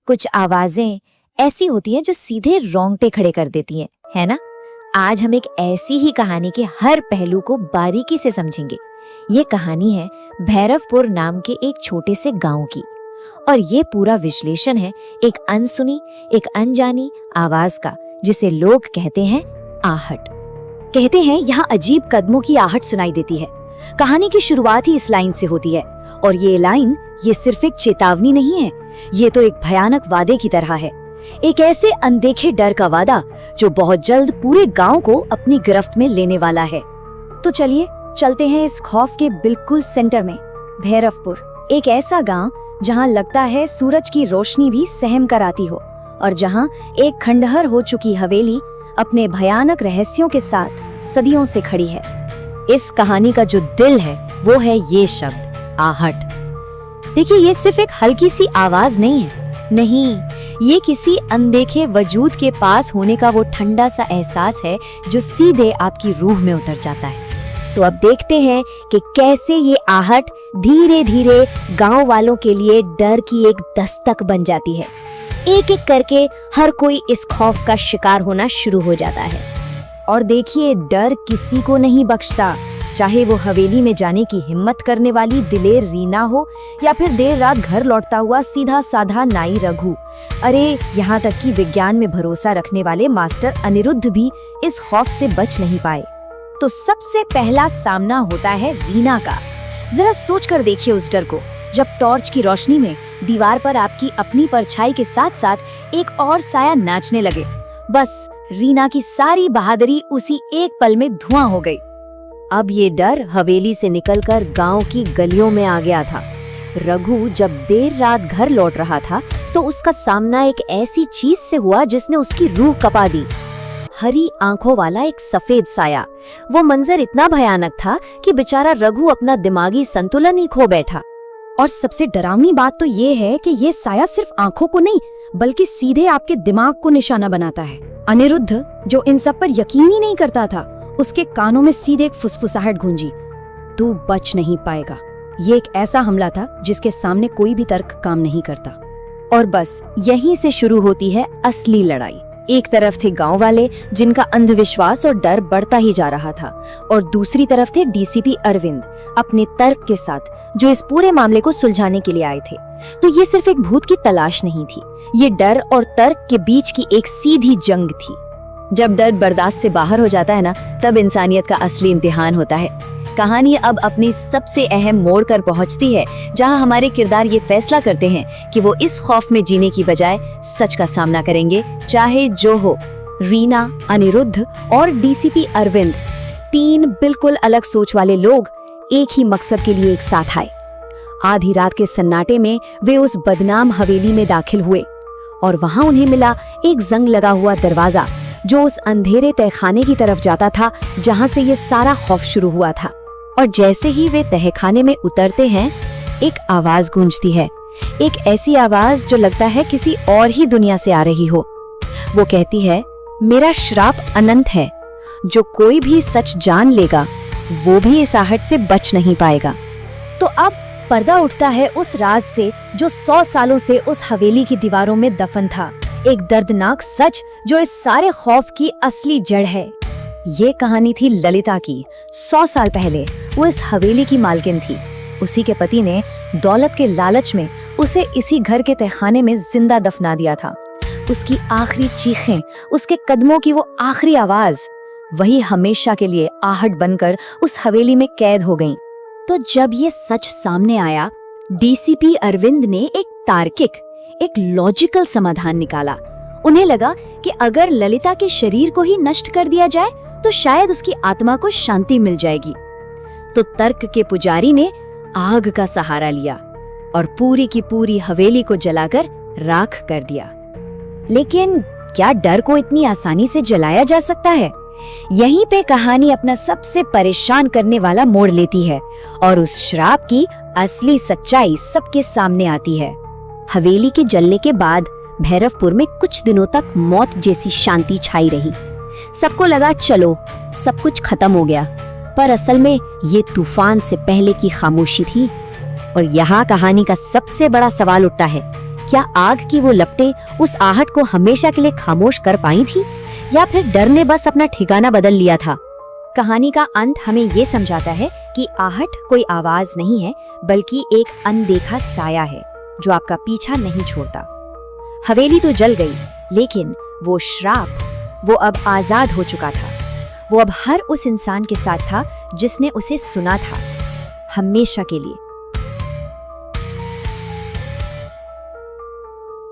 कुछ आवाजें ऐसी होती हैं जो सीधे रोंगटे खड़े कर देती हैं, है ना। आज हम एक ऐसी ही कहानी के हर पहलू को बारीकी से समझेंगे। ये कहानी है भैरवपुर नाम के एक छोटे से गांव की, और ये पूरा विश्लेषण है एक अनसुनी, एक अनजानी आवाज का, जिसे लोग कहते हैं आहट। कहते हैं यहाँ अजीब कदमों की आहट सुनाई देती है। कहानी की शुरुआत ही इस लाइन से होती है, और ये लाइन ये सिर्फ एक चेतावनी नहीं है, ये तो एक भयानक वादे की तरह है। एक ऐसे अनदेखे डर का वादा जो बहुत जल्द पूरे गांव को अपनी गिरफ्त में लेने वाला है। तो चलिए चलते हैं इस खौफ के बिल्कुल सेंटर में। भैरवपुर एक ऐसा गांव जहां लगता है सूरज की रोशनी भी सहम कर आती हो, और जहां एक खंडहर हो चुकी हवेली अपने भयानक रहस्यों के साथ सदियों से खड़ी है। इस कहानी का जो दिल है वो है ये शब्द आहट। देखिए, ये सिर्फ एक हल्की सी आवाज नहीं है, नहीं, ये किसी अनदेखे वजूद के पास होने का वो ठंडा सा एहसास है जो सीधे आपकी रूह में उतर जाता है। तो अब देखते हैं कि कैसे ये आहट धीरे धीरे गांव वालों के लिए डर की एक दस्तक बन जाती है। एक एक करके हर कोई इस खौफ का शिकार होना शुरू हो जाता है। और देखिए, डर किसी को नहीं बख्शता, चाहे वो हवेली में जाने की हिम्मत करने वाली दिलेर रीना हो या फिर देर रात घर लौटता हुआ सीधा साधा नाई रघु। अरे, यहाँ तक कि विज्ञान में भरोसा रखने वाले मास्टर अनिरुद्ध भी इस खौफ से बच नहीं पाए। तो सबसे पहला सामना होता है रीना का। जरा सोच कर देखिए उस डर को, जब टॉर्च की रोशनी में दीवार पर आपकी अपनी परछाई के साथ साथ एक और साया नाचने लगे। बस रीना की सारी बहादुरी उसी एक पल में धुआं हो गई। अब ये डर हवेली से निकलकर गांव की गलियों में आ गया था। रघु जब देर रात घर लौट रहा था तो उसका सामना एक ऐसी चीज से हुआ जिसने उसकी रूह कपा दी। हरी आंखों वाला एक सफेद साया। वो मंजर इतना भयानक था कि बेचारा रघु अपना दिमागी संतुलन ही खो बैठा। और सबसे डरावनी बात तो ये है कि ये साया सिर्फ आंखों को नहीं बल्कि सीधे आपके दिमाग को निशाना बनाता है। अनिरुद्ध, जो इन सब पर यकीन ही नहीं करता था, उसके कानों में सीधे एक फुसफुसाहट गूंजी, तू बच नहीं पाएगा। ये एक ऐसा हमला था जिसके सामने कोई भी तर्क काम नहीं करता। और बस यहीं से शुरू होती है असली लड़ाई। एक तरफ थे गांव वाले जिनका अंधविश्वास और डर बढ़ता ही जा रहा था, और दूसरी तरफ थे डीसीपी अरविंद अपने तर्क के साथ, जो इस पूरे मामले को सुलझाने के लिए आए थे। तो ये सिर्फ एक भूत की तलाश नहीं थी, ये डर और तर्क के बीच की एक सीधी जंग थी। जब डर बर्दाश्त से बाहर हो जाता है ना, तब इंसानियत का असली इम्तिहान होता है। कहानी अब अपनी सबसे अहम मोड़ कर पहुंचती है, जहां हमारे किरदार ये फैसला करते हैं कि वो इस खौफ में जीने की बजाय सच का सामना करेंगे, चाहे जो हो। रीना, अनिरुद्ध और डीसीपी अरविंद, तीन बिल्कुल अलग सोच वाले लोग एक ही मकसद के लिए एक साथ आए। आधी रात के सन्नाटे में वे उस बदनाम हवेली में दाखिल हुए, और वहां उन्हें मिला एक जंग लगा हुआ दरवाजा जो उस अंधेरे तहखाने की तरफ जाता था जहां से ये सारा खौफ शुरू हुआ था। और जैसे ही वे तहखाने में उतरते हैं, एक आवाज गूंजती है, एक ऐसी आवाज जो लगता है किसी और ही दुनिया से आ रही हो। वो कहती है, मेरा श्राप अनंत है, जो कोई भी सच जान लेगा वो भी इस आहट से बच नहीं पाएगा। तो अब पर्दा उठता है उस राज से जो 100 सालों से उस हवेली की दीवारों में दफन था, एक दर्दनाक सच जो इस सारे खौफ की असली जड़ है। ये कहानी थी ललिता की। 100 साल पहले वो इस हवेली की मालकिन थी। उसी के पति ने दौलत के लालच में उसे इसी घर के तहखाने में जिंदा दफना दिया था। उसकी आखिरी चीखें, उसके कदमों की वो आखिरी आवाज, वही हमेशा के लिए आहट बनकर उस हवेली में कैद हो गई। तो जब ये सच सामने आया, डीसीपी अरविंद ने एक तार्किक, एक लॉजिकल समाधान निकाला। उन्हें लगा कि अगर ललिता के शरीर को ही नष्ट कर दिया जाए तो शायद उसकी आत्मा को शांति मिल जाएगी। तो तर्क के पुजारी ने आग का सहारा लिया और पूरी की पूरी हवेली को जलाकर राख कर दिया। लेकिन क्या डर को इतनी आसानी से जलाया जा सकता है? यहीं पे कहानी अपना सबसे परेशान करने वाला मोड़ लेती है और उस श्राप की असली सच्चाई सबके सामने आती है। हवेली के जलने के बाद भैरवपुर में कुछ दिनों तक मौत जैसी शांति छाई रही। सबको लगा चलो सब कुछ खत्म हो गया, पर असल में ये तूफान से पहले की खामोशी थी। और यहाँ कहानी का सबसे बड़ा सवाल उठता है क्या आग की वो लपटें उस आहट को हमेशा के लिए खामोश कर पाई थी, या फिर डर ने बस अपना ठिकाना बदल लिया था? कहानी का अंत हमें ये समझाता है कि आहट कोई आवाज नहीं है, बल्कि एक अनदेखा साया है जो आपका पीछा नहीं छोड़ता। हवेली तो जल गई, लेकिन वो श्राप, वो अब आजाद हो चुका था। वो अब हर उस इंसान के साथ था जिसने उसे सुना था, हमेशा के लिए।